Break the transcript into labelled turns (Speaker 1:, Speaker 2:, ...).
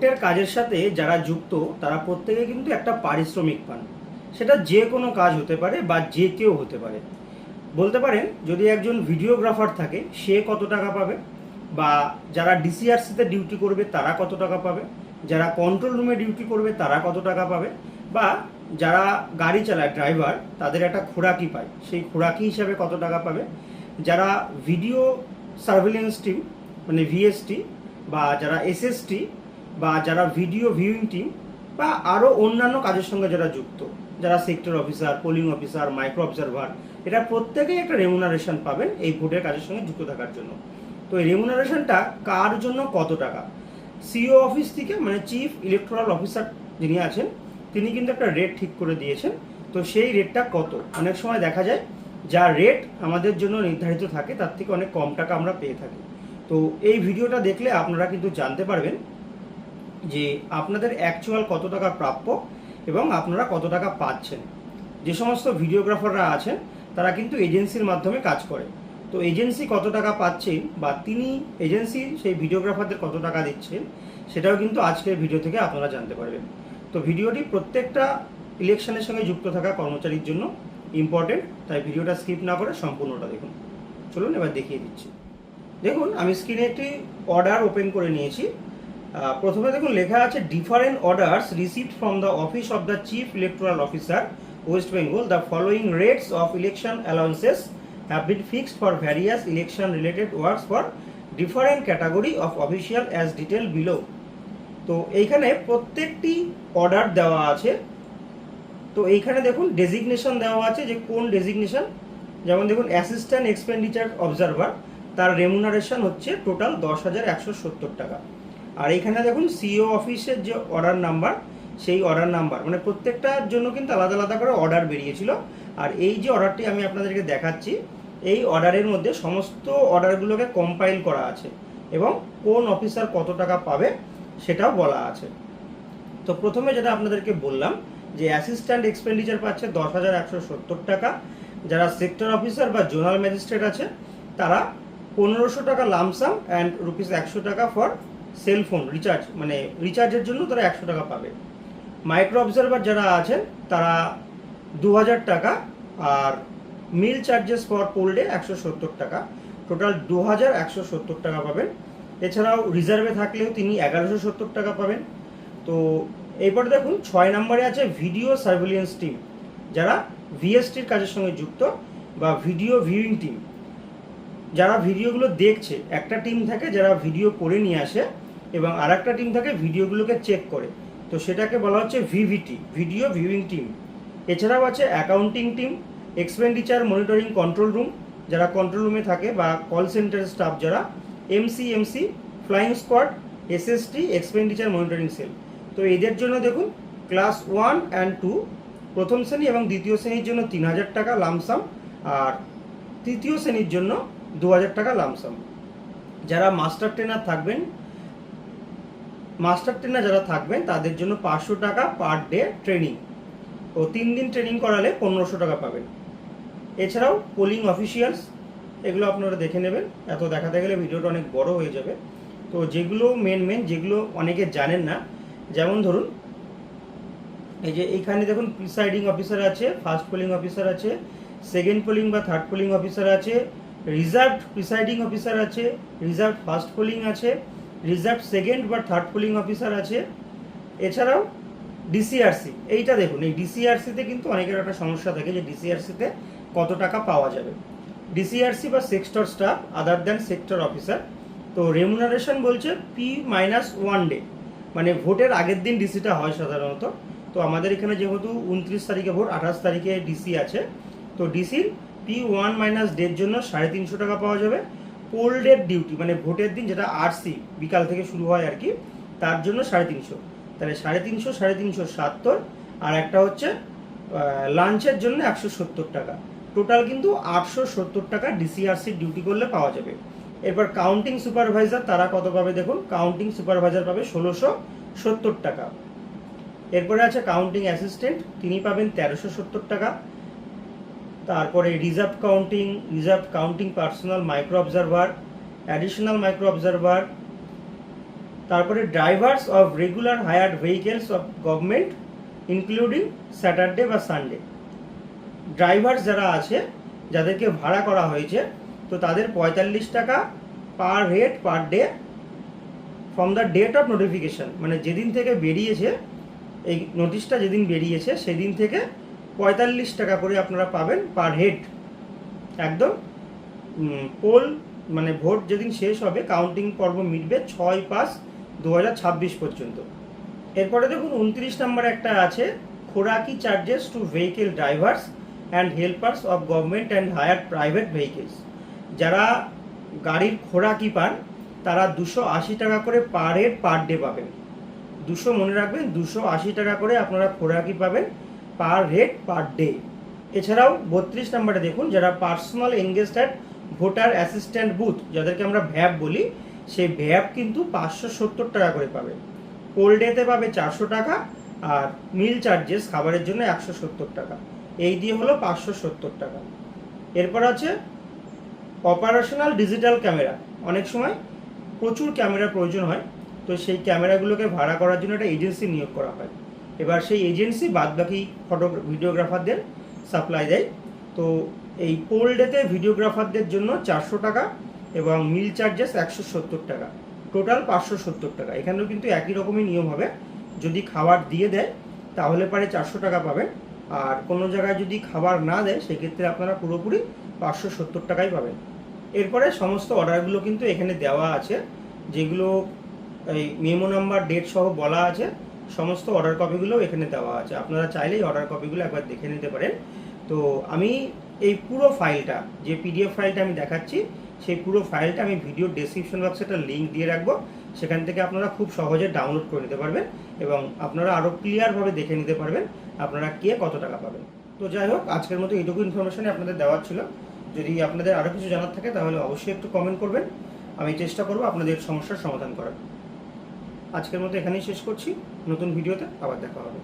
Speaker 1: ভোটের কাজের সাথে যারা যুক্ত তারা প্রত্যেকে কিন্তু একটা পারিশ্রমিক পান। সেটা যে কোনো কাজ হতে পারে বা যে কেউ হতে পারে। বলতে পারেন যদি একজন ভিডিওগ্রাফার থাকে সে কত টাকা পাবে, বা যারা ডিসিআরসিতে ডিউটি করবে তারা কত টাকা পাবে, যারা কন্ট্রোল রুমে ডিউটি করবে তারা কত টাকা পাবে, বা যারা গাড়ি চালায় ড্রাইভার তাদের একটা খোরাকি পায়, সেই খোরাকি হিসাবে কত টাকা পাবে, যারা ভিডিও সার্ভিলেন্স টিম মানে ভিএসটি, বা যারা এসএসটি, বা যারা ভিডিও ভিউইং টিম, বা আরও অন্যান্য কাজের সঙ্গে যারা যুক্ত, যারা sector officer, polling officer, micro observer, এটা প্রত্যেকেই একটা রেমুনারেশন পাবেন এই ভোটের কাজের সঙ্গে যুক্ত থাকার জন্য। তো এই রেমুনারেশনটা কার জন্য কত টাকা, সিও অফিস থেকে মানে চিফ ইলেকট্রাল অফিসার যিনি আছেন তিনি কিন্তু একটা রেট ঠিক করে দিয়েছেন। তো সেই রেটটা কত, অনেক সময় দেখা যায় যা রেট আমাদের জন্য নির্ধারিত থাকে তার থেকে অনেক কম টাকা আমরা পেয়ে থাকি। তো এই ভিডিওটা দেখলে আপনারা কিন্তু জানতে পারবেন যে আপনাদের অ্যাকচুয়াল কত টাকা প্রাপ্য এবং আপনারা কত টাকা পাচ্ছেন। যে সমস্ত ভিডিওগ্রাফাররা আছেন তারা কিন্তু এজেন্সির মাধ্যমে কাজ করে। তো এজেন্সি কত টাকা পাচ্ছে বা তিনি এজেন্সি সেই ভিডিওগ্রাফারদের কত টাকা দিচ্ছেন সেটাও কিন্তু আজকের ভিডিও থেকে আপনারা জানতে পারবেন। তো ভিডিওটি প্রত্যেকটা ইলেকশনের সঙ্গে যুক্ত থাকা কর্মচারীর জন্য ইম্পর্টেন্ট, তাই ভিডিওটা স্কিপ না করে সম্পূর্ণটা দেখুন। চলুন এবার দেখিয়ে দিচ্ছি। দেখুন আমি স্ক্রিনে একটি অর্ডার ওপেন করে নিয়েছি। প্রথমে দেখুন লেখা আছে different orders received from the office of the chief electoral officer West Bengal, the following rates of election allowances have been fixed for various election related works for different category of official as detail below. তো এইখানে প্রত্যেকটি order দেওয়া আছে। তো এইখানে দেখুন designation দেওয়া আছে যে কোন ডেজিগনেশন, যেমন দেখুন অ্যাসিস্ট্যান্ট এক্সপেন্ডিচার অবজারভার, তার রেমুনারেশন হচ্ছে টোটাল 10,170 টাকা। আর এইখানে দেখুন সিও অফিসের যে অর্ডার নাম্বার, সেই অর্ডার নাম্বার মানে প্রত্যেকটার জন্য কিন্তু আলাদা আলাদা করে অর্ডার বেরিয়েছিল। আর এই যে অর্ডারটি আমি আপনাদেরকে দেখাচ্ছি এই অর্ডারের মধ্যে সমস্ত অর্ডারগুলোকে কম্পাইল করা আছে এবং কোন অফিসার কত টাকা পাবে সেটাও বলা আছে। তো প্রথমে যেটা আপনাদেরকে বললাম যে অ্যাসিস্ট্যান্ট এক্সপেন্ডিচার পাচ্ছে 10,170 টাকা, যারা সেক্টর অফিসার বা জোনাল ম্যাজিস্ট্রেট আছে তারা 1,500 টাকা লামসাম অ্যান্ড ₹100 টাকা ফর সেলফোন রিচার্জ, মানে রিচার্জের জন্য তারা 100 টাকা পাবে। মাইক্রো অবজারভার যারা আছেন তারা 2,000 টাকা, আর মিল চার্জেস ফর পোল ডে 170 টাকা, টোটাল 2,170 টাকা পাবেন। এছাড়াও রিজার্ভে থাকলেও তিনি 1,170 টাকা পাবেন। তো এরপরে দেখুন 6 নম্বরে আছে ভিডিও সার্ভিলেন্স টিম, যারা ভিএসটির কাজের সঙ্গে যুক্ত বা ভিডিও ভিউইং টিম, যারা ভিডিওগুলো দেখছে। একটা টিম থাকে যারা ভিডিও করে নিয়ে আসে এবং আর একটা টিম থাকে ভিডিওগুলোকে চেক করে, তো সেটাকে বলা হচ্ছে ভিভিটি, ভিডিও ভিউইং টিম। এছাড়াও আছে accounting team, expenditure monitoring control room, যারা কন্ট্রোল রুমে থাকে বা কল সেন্টারের স্টাফ যারা, MC, flying squad, SST, expenditure monitoring cell. তো এদের জন্য দেখুন ক্লাস 1 অ্যান্ড 2 প্রথম শ্রেণী এবং দ্বিতীয় শ্রেণীর জন্য 3,000 টাকা লামসাম, আর তৃতীয় শ্রেণীর জন্য 2,000 টাকা লামসাম। যারা মাস্টার ট্রেনার যারা থাকবেন তাদের জন্য 500 টাকা পার ডে ট্রেনিং, ও 3 দিন ট্রেনিং করালে 1,500 টাকা পাবেন। এছাড়াও পোলিং অফিসিয়ালস, এগুলো আপনারা দেখে নেবেন, এত দেখাতে গেলে ভিডিওটা অনেক বড় হয়ে যাবে। তো যেগুলো মেন যেগুলো অনেকে জানেন না, যেমন ধরুন এই যে এইখানে দেখুন প্রিসাইডিং অফিসার আছে, ফার্স্ট পোলিং অফিসার আছে, সেকেন্ড পোলিং বা থার্ড পোলিং অফিসার আছে, রিজার্ভড প্রিসাইডিং অফিসার আছে, রিজার্ভ ফার্স্ট পোলিং আছে, রিজার্ভ সেকেন্ড বা থার্ড পোলিং অফিসার আছে। এছাড়াও ডিসিআরসি, এইটা দেখুন এই ডিসিআরসিতে কিন্তু অনেকের একটা সমস্যা থাকে যে ডিসিআরসিতে কত টাকা পাওয়া যাবে। ডিসিআরসি বা sector staff other than sector officer, তো রেমুনারেশন বলছে P-1 ডে, মানে ভোটের আগের দিন ডিসিটা হয় সাধারণত। তো আমাদের এখানে যেহেতু 29 তারিখে ভোট, 28 তারিখে ডিসি আছে, তো ডিসির P-1 ডের জন্য 350 টাকা পাওয়া যাবে। পোল ডের ডিউটি মানে ভোটের দিন যেটা আরসি বিকাল থেকে শুরু হয় আর কি, তার জন্য 350, তাহলে 350 আর একটা হচ্ছে লাঞ্চের জন্য 170 টাকা, টোটাল কিন্তু 870 টাকা ডিসিআরসির ডিউটি করলে পাওয়া যাবে। এরপর কাউন্টিং সুপারভাইজার তারা কত পাবে দেখুন, কাউন্টিং সুপারভাইজার পাবে 1,670 টাকা। এরপরে আছে কাউন্টিং অ্যাসিস্ট্যান্ট, তিনি পাবেন 1,370 টাকা। তারপরে reserve counting personal micro observer, additional micro observer, তারপরে drivers of regular hired vehicles of government including Saturday বা সানডে। ড্রাইভার্স যারা আছে, যাদেরকে ভাড়া করা হয়েছে, তো তাদের 45 টাকা per head per day from the date of notification, মানে যেদিন থেকে বেরিয়েছে এই নোটিশটা, যেদিন বেরিয়েছে সেদিন থেকে 45 টাকা করে আপনারা পাবেন পার হেড। একদম পোল মানে ভোট যেদিন শেষ হবে, কাউন্টিং পর্ব মিটবে 6/5/2026 পর্যন্ত। এরপরে দেখুন 29 নম্বরে একটা আছে, খোরাকি charges to vehicle drivers and helpers of government and hire private vehicles. যারা গাড়ির খোরাকি পান তারা 280 টাকা করে পার হেড পার ডে পাবেন। 200 মনে রাখবেন, 280 টাকা করে আপনারা খোরাকি পাবেন পার হেড পার ডে। এছাড়াও 32 নম্বরে দেখুন, যারা personal engaged at voter assistant booth, যাদেরকে আমরা ভ্যাব বলি, সেই ভ্যাব কিন্তু 570 টাকা করে পাবে। পোল ডেতে পাবে 400 টাকা, আর মিল চার্জেস খাবারের জন্য 170 টাকা। এই দিয়ে হলো 570 টাকা। এরপর আছে অপারেশনাল ডিজিটাল ক্যামেরা। অনেক সময় প্রচুর ক্যামেরার প্রয়োজন হয়, তো সেই ক্যামেরাগুলোকে ভাড়া করার জন্য একটা এজেন্সি নিয়োগ করা হয়। এবার সেই এজেন্সি বাদবাকি ভিডিওগ্রাফারদের সাপ্লাই দেয়। তো এই পোল ডেতে ভিডিওগ্রাফারদের জন্য 400 টাকা এবং মিল চার্জেস 170 টাকা, টোটাল 570 টাকা। এখানেও কিন্তু একই রকমই নিয়ম হবে, যদি খাবার দিয়ে দেয় তাহলে পারে 400 টাকা পাবেন, আর কোনো জায়গায় যদি খাবার না দেয় সেক্ষেত্রে আপনারা পুরোপুরি 570 টাকাই পাবেন। এরপরে সমস্ত অর্ডারগুলো কিন্তু এখানে দেওয়া আছে, যেগুলো এই মেমো নাম্বার ডেট সহ বলা আছে। সমস্ত অর্ডার কপিগুলো এখানে দেওয়া আছে, আপনারা চাইলেই অর্ডার কপিগুলো একবার দেখে নিতে পারেন। তো আমি এই পুরো ফাইলটা, যে পিডিএফ ফাইলটা আমি দেখাচ্ছি, সেই পুরো ফাইলটা আমি ভিডিও ডেসক্রিপশন বক্সে একটা লিঙ্ক দিয়ে রাখবো, সেখান থেকে আপনারা খুব সহজে ডাউনলোড করে নিতে পারবেন এবং আপনারা আরও ক্লিয়ারভাবে দেখে নিতে পারবেন আপনারা কে কত টাকা পাবেন। তো যাই হোক, আজকের মতো এইটুকু ইনফরমেশনই আপনাদের দেওয়ার ছিল। যদি আপনাদের আরও কিছু জানার থাকে তাহলে অবশ্যই একটু কমেন্ট করবেন, আমি চেষ্টা করব আপনাদের সমস্যার সমাধান করার। আজকের মতো এখানেই শেষ করছি, নতুন ভিডিওতে আবার দেখা হবে।